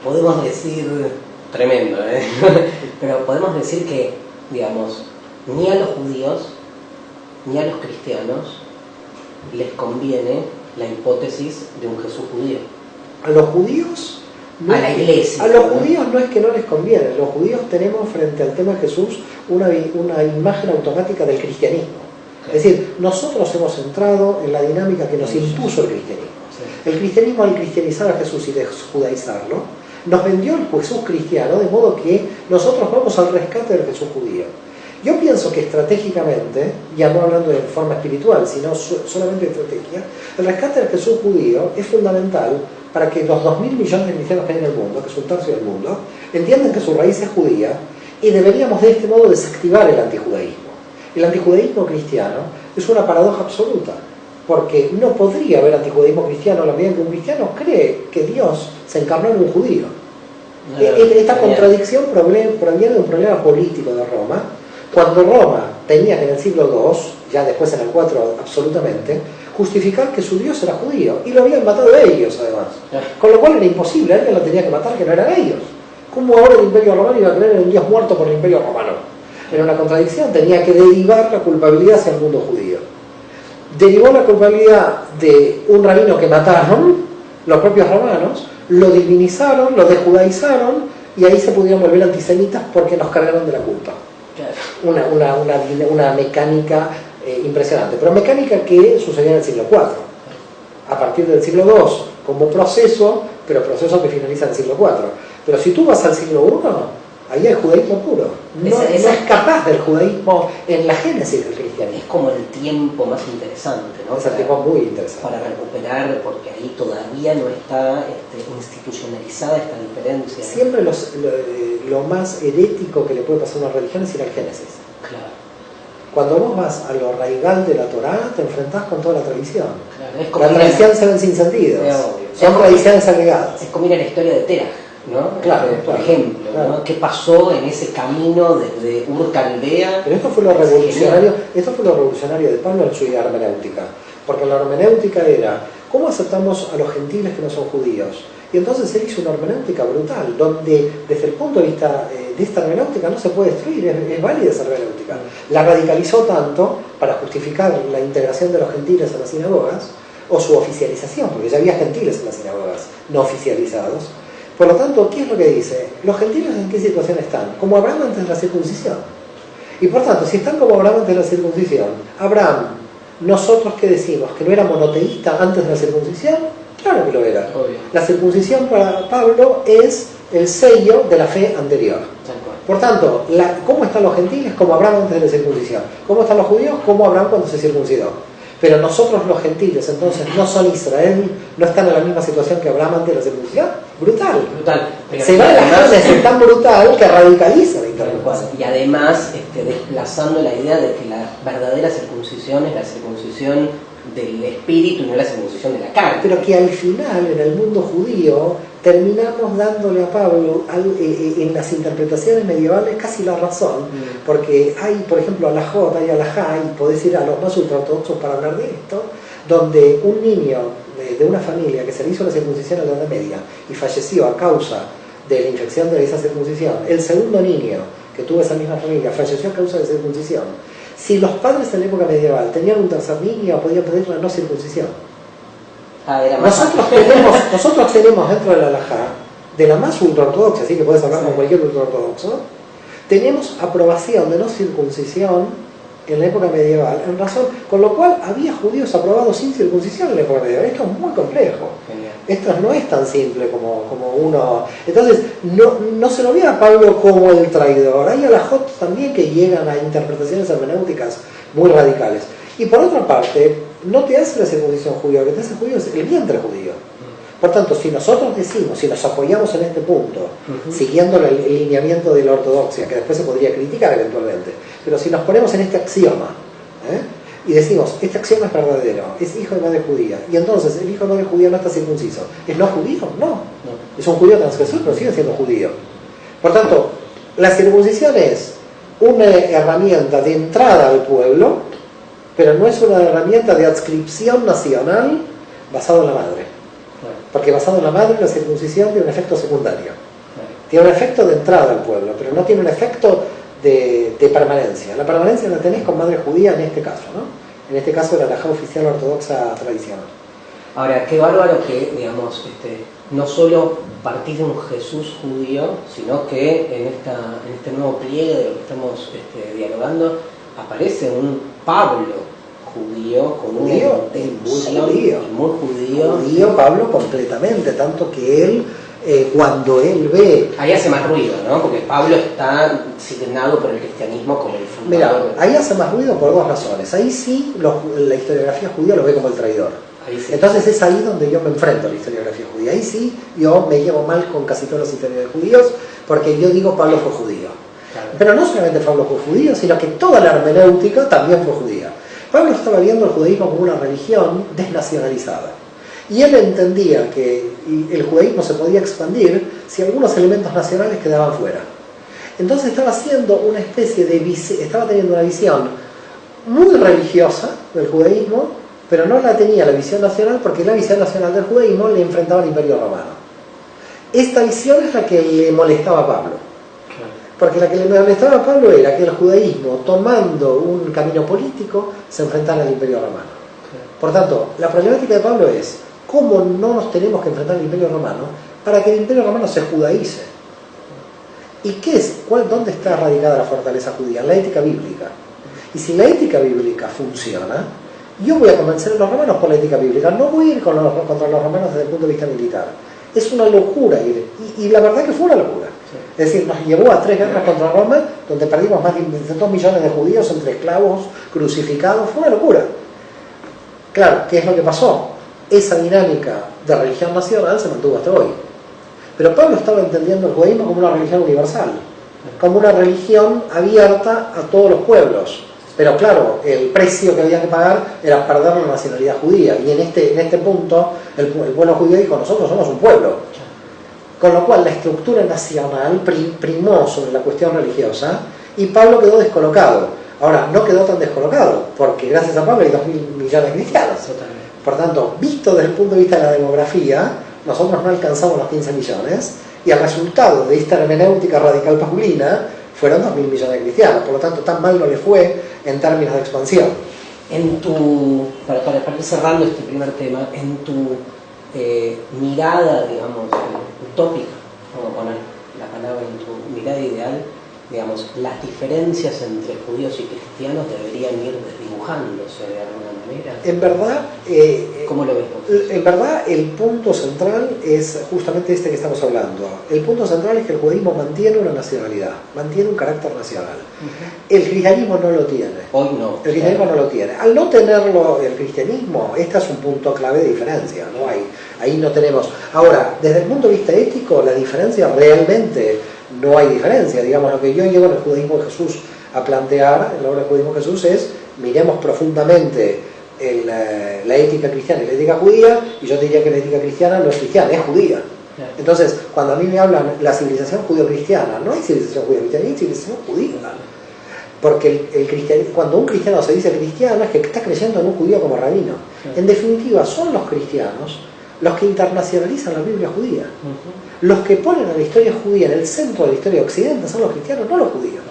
podemos decir, tremendo, pero podemos decir que, digamos, ni a los judíos ni a los cristianos les conviene la hipótesis de un Jesús judío. A los judíos, no a la iglesia. A los judíos no es que no les conviene. Los judíos tenemos frente al tema de Jesús una imagen automática del cristianismo. Es decir, nosotros hemos entrado en la dinámica que nos impuso el cristianismo. El cristianismo, al cristianizar a Jesús y desjudaizarlo, nos vendió el Jesús cristiano, de modo que nosotros vamos al rescate del Jesús judío. Yo pienso que estratégicamente, ya no hablando de forma espiritual, sino solamente de estrategia, el rescate del Jesús judío es fundamental para que los 2.000 millones de cristianos que hay en el mundo, que es un tercio del mundo, entiendan que su raíz es judía y deberíamos de este modo desactivar el antijudaísmo. El antijudaísmo cristiano es una paradoja absoluta, porque no podría haber antijudaísmo cristiano a la medida que un cristiano cree que Dios se encarnó en un judío. Esta contradicción proviene de un problema político de Roma, cuando Roma tenía que en el siglo II, ya después en el IV absolutamente, justificar que su Dios era judío, y lo habían matado ellos además, con lo cual era imposible, alguien lo tenía que matar que no eran ellos. ¿Cómo ahora el Imperio Romano iba a creer en un Dios muerto por el Imperio Romano? Era una contradicción, tenía que derivar la culpabilidad hacia el mundo judío. Derivó la culpabilidad de un rabino que mataron los propios romanos, lo divinizaron, lo dejudaizaron, y ahí se pudieron volver antisemitas porque nos cargaron de la culpa. Una mecánica impresionante, pero mecánica que sucedió en el siglo IV, a partir del siglo II, como proceso, pero proceso que finaliza en el siglo IV. Pero si tú vas al siglo I, ahí hay judaísmo puro. No es capaz del judaísmo en la génesis del cristianismo. Es como el tiempo más interesante, ¿no? Es el tiempo muy interesante. Para recuperar, porque ahí todavía no está institucionalizada esta diferencia. Siempre lo más herético que le puede pasar a una religión es ir al Génesis. Claro. Cuando vos vas a lo raigal de la Torá, te enfrentás con toda la tradición. Claro, la tradición se ven sin sentidos. Son tradiciones agregadas. Es como ir a la historia de Terah, ¿no? Claro, por ejemplo, claro. ¿No? ¿Qué pasó en ese camino desde Ur-Caldea? Pero esto fue lo revolucionario de Pablo en su hermenéutica. Porque la hermenéutica era, ¿cómo aceptamos a los gentiles que no son judíos? Y entonces él hizo una hermenéutica brutal, donde desde el punto de vista de esta hermenéutica no se puede destruir, es válida esa hermenéutica. La radicalizó tanto para justificar la integración de los gentiles en las sinagogas, o su oficialización, porque ya había gentiles en las sinagogas no oficializados. Por lo tanto, ¿qué es lo que dice? Los gentiles en qué situación están? Como Abraham antes de la circuncisión. Y por tanto, si están como Abraham antes de la circuncisión, Abraham, nosotros que decimos que no era monoteísta antes de la circuncisión, claro que lo era. Obvio. La circuncisión para Pablo es el sello de la fe anterior. Por tanto, ¿cómo están los gentiles? Como Abraham antes de la circuncisión. ¿Cómo están los judíos? Como Abraham cuando se circuncidó. Pero nosotros los gentiles, entonces, no son Israel, no están en la misma situación que Abraham antes de la circuncisión. Brutal. Se va a la carne tan brutal que radicaliza la interpretación. Y además, desplazando la idea de que la verdadera circuncisión es la circuncisión del espíritu y no la circuncisión de la carne. Pero que al final, en el mundo judío, terminamos dándole a Pablo en las interpretaciones medievales casi la razón, porque hay, por ejemplo, alajot, hay alajá, y podés ir a los más ultraortodoxos para hablar de esto, donde un niño de una familia que se le hizo la circuncisión en la Edad Media y falleció a causa de la infección de esa circuncisión, el segundo niño que tuvo esa misma familia falleció a causa de la circuncisión. Si los padres en la época medieval tenían un tercer niño, podían pedir la no circuncisión. Nosotros tenemos dentro de la halajá, de la más ultraortodoxa, así que puedes hablar con cualquier ultraortodoxo, tenemos aprobación de no circuncisión en la época medieval, en razón, con lo cual había judíos aprobados sin circuncisión en la época medieval. Esto es muy complejo. Genial. Esto no es tan simple como uno. Entonces, no se lo ve a Pablo como el traidor. Hay alajot también que llegan a interpretaciones hermenéuticas muy radicales. Y por otra parte, no te hace la circuncisión judía, lo que te hace judío es el vientre judío. Por tanto, si nosotros decimos, si nos apoyamos en este punto, siguiendo el lineamiento de la ortodoxia, que después se podría criticar eventualmente, pero si nos ponemos en este axioma, y decimos, este axioma es verdadero, es hijo de madre judía, y entonces el hijo de madre judía no está circunciso, ¿es no judío? No. Es un judío transgresor, pero sigue siendo judío. Por tanto, la circuncisión es una herramienta de entrada al pueblo, pero no es una herramienta de adscripción nacional basada en la madre. Porque basado en la madre, la circuncisión tiene un efecto secundario. Tiene un efecto de entrada al pueblo, pero no tiene un efecto de permanencia. La permanencia la tenés con madre judía en este caso, ¿no? En este caso la halajá oficial ortodoxa tradicional. Ahora, qué bárbaro que, digamos, no solo partís de un Jesús judío, sino que en este nuevo pliegue de lo que estamos dialogando, aparece un Pablo judío con una intención muy judío. Judío Pablo completamente, tanto que él, cuando él ve... Ahí hace más ruido, ¿no? Porque Pablo está signado por el cristianismo como el fundador. Mira, ahí hace más ruido por dos razones. Ahí sí la historiografía judía lo ve como el traidor. Sí. Entonces es ahí donde yo me enfrento a la historiografía judía. Ahí sí yo me llevo mal con casi todos los historiadores judíos, porque yo digo Pablo fue judío. Claro. Pero no solamente Pablo fue judío, sino que toda la hermenéutica también fue judía. Pablo estaba viendo el judaísmo como una religión desnacionalizada. Y él entendía que el judaísmo se podía expandir si algunos elementos nacionales quedaban fuera. Entonces estaba haciendo una especie de... estaba teniendo una visión muy religiosa del judaísmo, pero no la tenía la visión nacional, porque la visión nacional del judaísmo le enfrentaba al Imperio Romano. Esta visión es la que le molestaba a Pablo. Porque la que le molestaba a Pablo era que el judaísmo, tomando un camino político, se enfrentara al Imperio Romano. Por tanto, la problemática de Pablo es cómo no nos tenemos que enfrentar al Imperio Romano para que el Imperio Romano se judaice. ¿Y qué es? ¿Dónde está radicada la fortaleza judía? En la ética bíblica. Y si la ética bíblica funciona, yo voy a convencer a los romanos por la ética bíblica, no voy a ir contra los romanos desde el punto de vista militar. Es una locura ir, y la verdad que fue una locura. Sí. Es decir, nos llevó a 3 guerras contra Roma, donde perdimos más de 2 millones de judíos entre esclavos, crucificados, fue una locura. Claro, ¿qué es lo que pasó? Esa dinámica de religión nacional se mantuvo hasta hoy. Pero Pablo estaba entendiendo el judaísmo como una religión universal, como una religión abierta a todos los pueblos. Pero claro, el precio que había que pagar era perder la nacionalidad judía. Y en este punto, el pueblo judío dijo, nosotros somos un pueblo. Con lo cual la estructura nacional primó sobre la cuestión religiosa y Pablo quedó descolocado. Ahora, no quedó tan descolocado, porque gracias a Pablo hay 2.000 millones de cristianos. Por tanto, visto desde el punto de vista de la demografía, nosotros no alcanzamos los 15 millones, y el resultado de esta hermenéutica radical paulina fueron 2.000 millones de cristianos. Por lo tanto, tan mal no le fue en términos de expansión. Para ir cerrando este primer tema, en tu mirada, digamos, utópica, vamos a poner la palabra en tu mirada ideal, digamos, las diferencias entre judíos y cristianos deberían ir desdibujándose de alguna manera. En verdad, ¿cómo lo ves vos? En verdad, el punto central es justamente este que estamos hablando. El punto central es que el judaísmo mantiene una nacionalidad, mantiene un carácter nacional. El cristianismo no lo tiene. Hoy no. El cristianismo no lo tiene. Al no tenerlo el cristianismo, este es un punto clave de diferencia. No hay, ahí no tenemos. Ahora, desde el punto de vista ético, la diferencia realmente no hay diferencia. Digamos, lo que yo llevo en el judaísmo de Jesús a plantear, en la obra del judaísmo de Jesús, es miremos profundamente la ética cristiana y la ética judía, y yo diría que la ética cristiana no es cristiana, es judía. Entonces, cuando a mí me hablan la civilización judío-cristiana, no hay civilización judío-cristiana, hay civilización judía. Porque cuando un cristiano se dice cristiano, es que está creyendo en un judío como rabino. En definitiva, son los cristianos los que internacionalizan la Biblia judía. Los que ponen a la historia judía en el centro de la historia de Occidente son los cristianos, no los judíos.